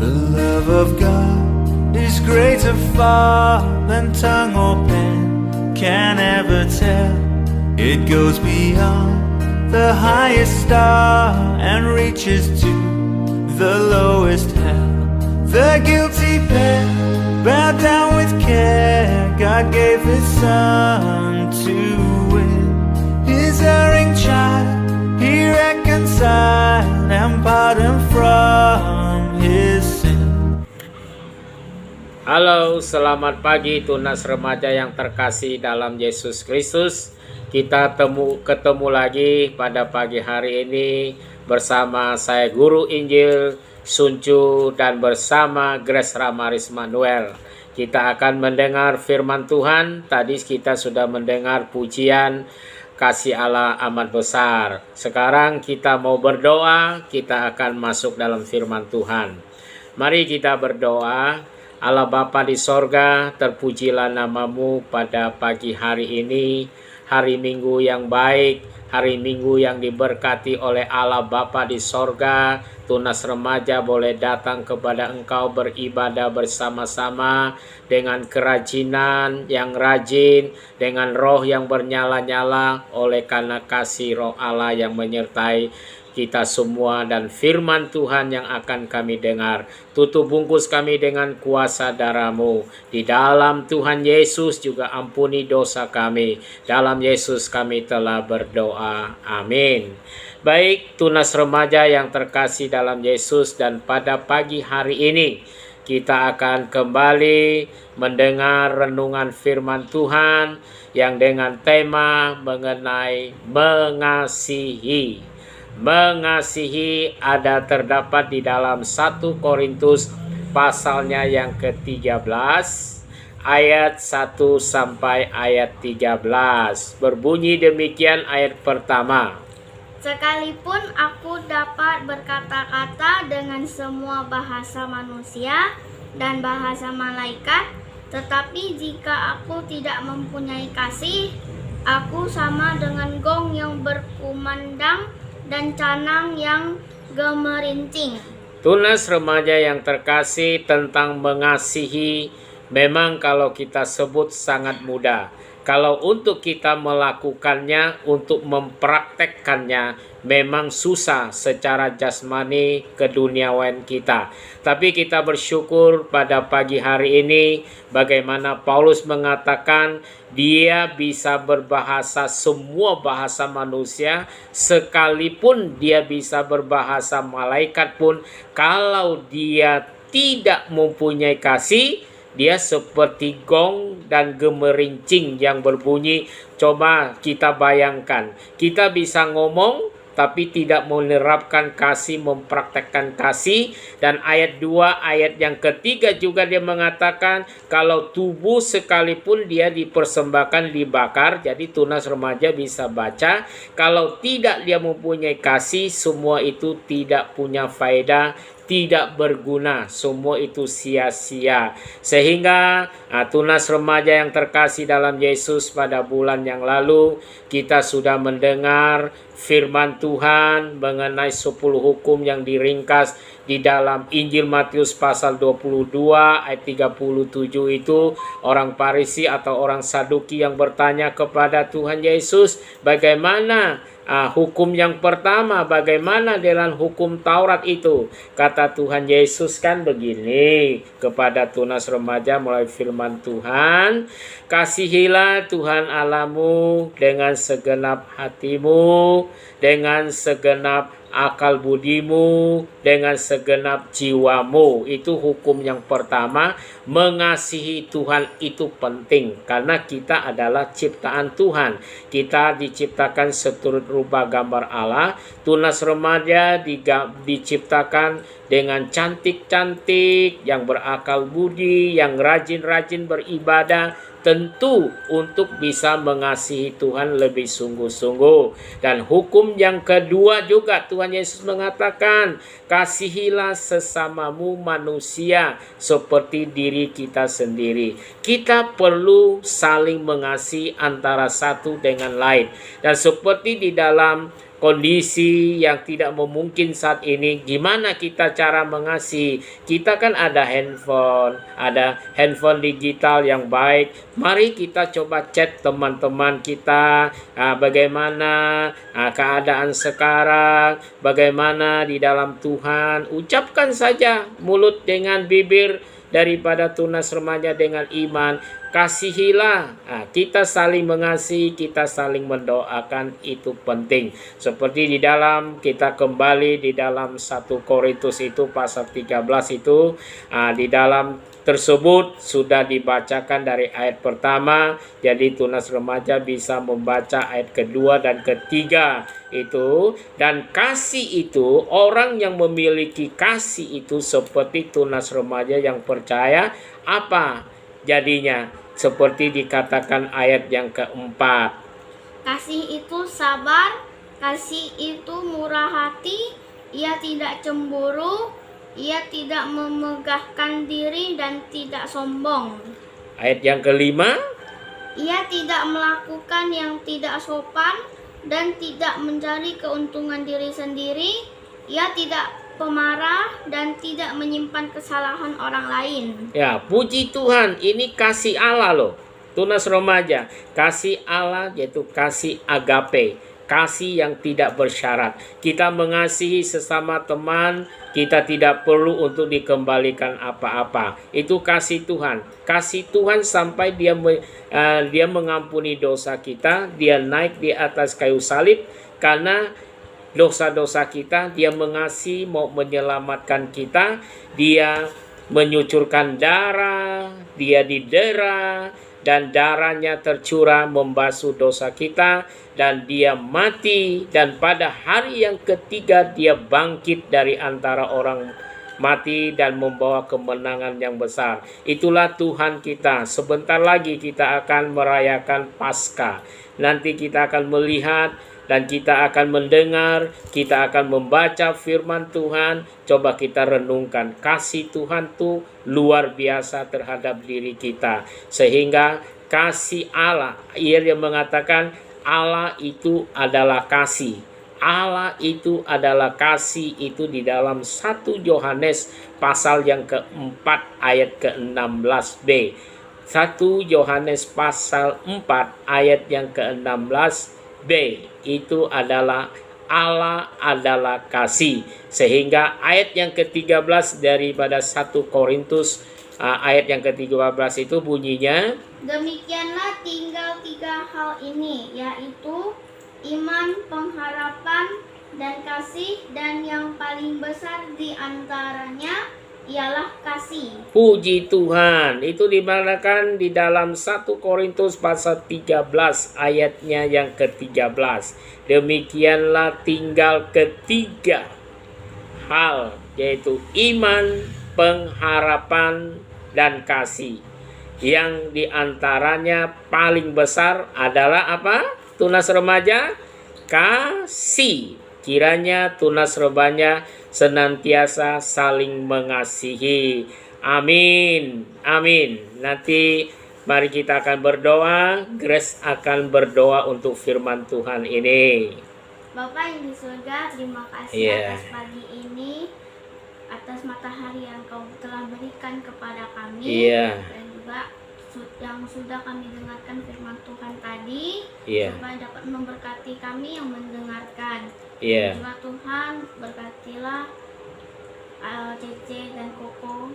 The love of God is greater far than tongue or pen can ever tell. It goes beyond the highest star and reaches to the lowest hell. The guilty pair bowed down with care. God gave His Son to win His erring child. He reconciled and pardoned from His sin. Halo, selamat pagi tunas remaja yang terkasih dalam Yesus Kristus. Kita ketemu lagi pada pagi hari ini bersama saya Guru Injil Suncu dan bersama Grace Ramaris Manuel. Kita akan mendengar firman Tuhan. Tadi kita sudah mendengar pujian kasih Allah amat besar. Sekarang kita mau berdoa, kita akan masuk dalam firman Tuhan. Mari kita berdoa. Allah Bapa di sorga, terpujilah namamu pada pagi hari ini, hari Minggu yang baik, hari Minggu yang diberkati oleh Allah Bapa di sorga. Tunas remaja boleh datang kepada Engkau beribadah bersama-sama dengan kerajinan yang rajin, dengan roh yang bernyala-nyala, oleh karena kasih roh Allah yang menyertai kita semua dan firman Tuhan yang akan kami dengar. Tutup bungkus kami dengan kuasa darah-Mu. Di dalam Tuhan Yesus juga ampuni dosa kami. Dalam Yesus kami telah berdoa. Amin. Baik, tunas remaja yang terkasih dalam Yesus, dan pada pagi hari ini kita akan kembali mendengar renungan firman Tuhan yang dengan tema mengenai mengasihi. Mengasihi ada terdapat di dalam 1 Korintus pasalnya yang ke-13 ayat 1 sampai ayat 13. Berbunyi demikian ayat pertama. Sekalipun aku dapat berkata-kata dengan semua bahasa manusia dan bahasa malaikat, tetapi jika aku tidak mempunyai kasih, aku sama dengan gong yang berkumandang dan canang yang gemerincing. Tunas remaja yang terkasih, tentang mengasihi memang kalau kita sebut sangat mudah. Kalau untuk kita melakukannya, untuk mempraktekkannya, memang susah secara jasmani keduniawan kita. Tapi kita bersyukur pada pagi hari ini bagaimana Paulus mengatakan dia bisa berbahasa semua bahasa manusia, sekalipun dia bisa berbahasa malaikat pun, kalau dia tidak mempunyai kasih, dia seperti gong dan gemerincing yang berbunyi. Coba kita bayangkan, kita bisa ngomong tapi tidak menerapkan kasih, mempraktekkan kasih. Dan ayat 2, ayat yang ketiga juga dia mengatakan kalau tubuh sekalipun dia dipersembahkan dibakar. Jadi tunas remaja bisa baca, kalau tidak dia mempunyai kasih, semua itu tidak punya faedah, tidak berguna, semua itu sia-sia. Sehingga tunas remaja yang terkasih dalam Yesus, pada bulan yang lalu kita sudah mendengar firman Tuhan mengenai 10 hukum yang diringkas di dalam Injil Matius pasal 22 ayat 37 itu. Orang Farisi atau orang Saduki yang bertanya kepada Tuhan Yesus, bagaimana hukum yang pertama, bagaimana dengan hukum Taurat itu? Kata Tuhan Yesus kan begini kepada tunas remaja melalui firman Tuhan, kasihilah Tuhan Allahmu dengan segenap hatimu, dengan segenap akal budimu, dengan segenap jiwamu. Itu hukum yang pertama. Mengasihi Tuhan itu penting karena kita adalah ciptaan Tuhan. Kita diciptakan seturut rupa gambar Allah. Tunas remaja diciptakan dengan cantik-cantik, yang berakal budi, yang rajin-rajin beribadah, tentu untuk bisa mengasihi Tuhan lebih sungguh-sungguh. Dan hukum yang kedua juga Tuhan Yesus mengatakan, kasihilah sesamamu manusia seperti diri kita sendiri. Kita perlu saling mengasihi antara satu dengan lain. Dan seperti di dalam kondisi yang tidak memungkin saat ini, gimana kita cara mengasihi? Kita kan ada handphone digital yang baik. Mari kita coba chat teman-teman kita, bagaimana keadaan sekarang, bagaimana di dalam Tuhan. Ucapkan saja mulut dengan bibir daripada tunas remaja dengan iman. Kasihilah, kita saling mengasihi, kita saling mendoakan, itu penting. Seperti di dalam, kita kembali di dalam 1 Korintus itu pasal 13 itu, di dalam tersebut sudah dibacakan dari ayat pertama. Jadi tunas remaja bisa membaca ayat kedua dan ketiga itu. Dan kasih itu, orang yang memiliki kasih itu seperti tunas remaja yang percaya, apa jadinya? Seperti dikatakan ayat yang keempat. Kasih itu sabar, kasih itu murah hati, ia tidak cemburu, ia tidak memegahkan diri dan tidak sombong. Ayat yang kelima. Ia tidak melakukan yang tidak sopan dan tidak mencari keuntungan diri sendiri. Ia tidak pemarah dan tidak menyimpan kesalahan orang lain. Ya, puji Tuhan, ini kasih Allah loh. Tunas remaja, kasih Allah yaitu kasih agape, kasih yang tidak bersyarat. Kita mengasihi sesama teman, kita tidak perlu untuk dikembalikan apa-apa. Itu kasih Tuhan. Kasih Tuhan sampai dia mengampuni dosa kita, dia naik di atas kayu salib karena dosa-dosa kita, dia mengasihi, mau menyelamatkan kita, dia menyucurkan darah, dia didera, dan darahnya tercurah membasuh dosa kita, dan dia mati, dan pada hari yang ketiga dia bangkit dari antara orang mati dan membawa kemenangan yang besar. Itulah Tuhan kita. Sebentar lagi kita akan merayakan Paskah. Nanti kita akan melihat dan kita akan mendengar, kita akan membaca firman Tuhan. Coba kita renungkan, kasih Tuhan itu luar biasa terhadap diri kita. Sehingga kasih Allah, ia yang mengatakan Allah itu adalah kasih. Allah itu adalah kasih, itu di dalam 1 Yohanes pasal yang keempat ayat ke-16b. 1 Yohanes pasal 4 ayat yang ke-16b. Itu adalah Allah adalah kasih. Sehingga ayat yang ke-13 daripada 1 Korintus ayat yang ke-13 itu bunyinya, demikianlah tinggal 3 hal ini, yaitu iman, pengharapan, dan kasih, dan yang paling besar di antaranya ialah kasih. Puji Tuhan. Itu dimanakan di dalam 1 Korintus pasal 13 ayatnya yang ke-13. Demikianlah tinggal ketiga hal, yaitu iman, pengharapan, dan kasih. Yang diantaranya paling besar adalah apa? Tunas remaja, kasih. Kiranya tunas remaja senantiasa saling mengasihi. Amin. Amin. Nanti mari kita akan berdoa. Grace akan berdoa untuk firman Tuhan ini. Bapak yang di surga, terima kasih atas pagi ini, atas matahari yang Kau telah berikan kepada kami, dan juga yang sudah kami dengarkan firman Tuhan tadi, supaya dapat memberkati kami yang mendengarkan. Juga Tuhan, berkatilah Cece dan Koko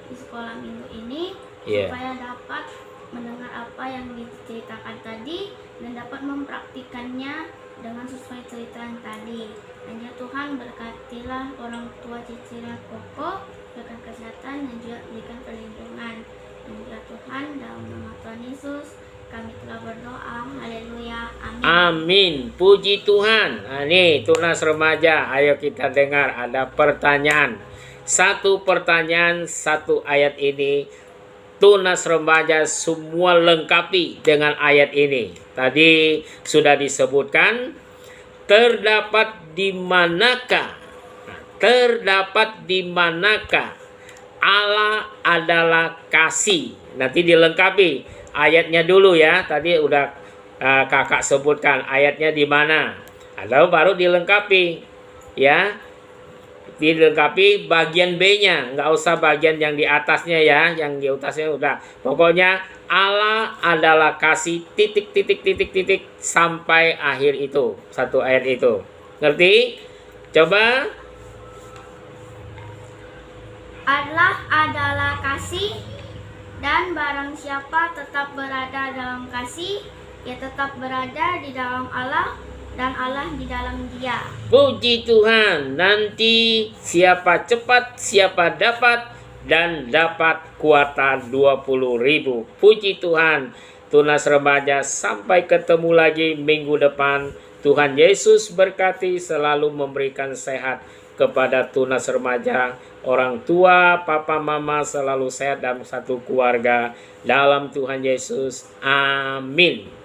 di sekolah minggu ini, supaya dapat mendengar apa yang diceritakan tadi dan dapat mempraktikannya dengan sesuai cerita yang tadi. Dan ya Tuhan, berkatilah orang tua Cece dan Koko, berikan kesehatan dan juga berikan perlindungan. Dan ya Tuhan, dalam nama Tuhan Yesus kami telah berdoa. Haleluya. Amin. Amin. Puji Tuhan. Ini tunas remaja. Ayo kita dengar, ada pertanyaan. Satu pertanyaan, satu ayat ini. Tunas remaja semua lengkapi dengan ayat ini. Tadi sudah disebutkan, terdapat di manakah? Terdapat di manakah Allah adalah kasih? Nanti dilengkapi ayatnya dulu ya. Tadi udah kakak sebutkan ayatnya di mana. Atau baru dilengkapi, ya. Dilengkapi bagian B-nya, nggak usah bagian yang di atasnya ya, yang di atasnya udah. Pokoknya Allah adalah kasih titik sampai akhir itu, satu ayat itu. Ngerti? Coba. Allah adalah kasih, dan barang siapa tetap berada dalam kasih, ia tetap berada di dalam Allah, dan Allah di dalam dia. Puji Tuhan. Nanti siapa cepat, siapa dapat, dan dapat kuota 20.000. Puji Tuhan. Tunas Remaja, sampai ketemu lagi minggu depan. Tuhan Yesus berkati, selalu memberikan sehat kepada Tunas Remaja. Orang tua, papa, mama selalu sehat dalam satu keluarga. Dalam Tuhan Yesus. Amin.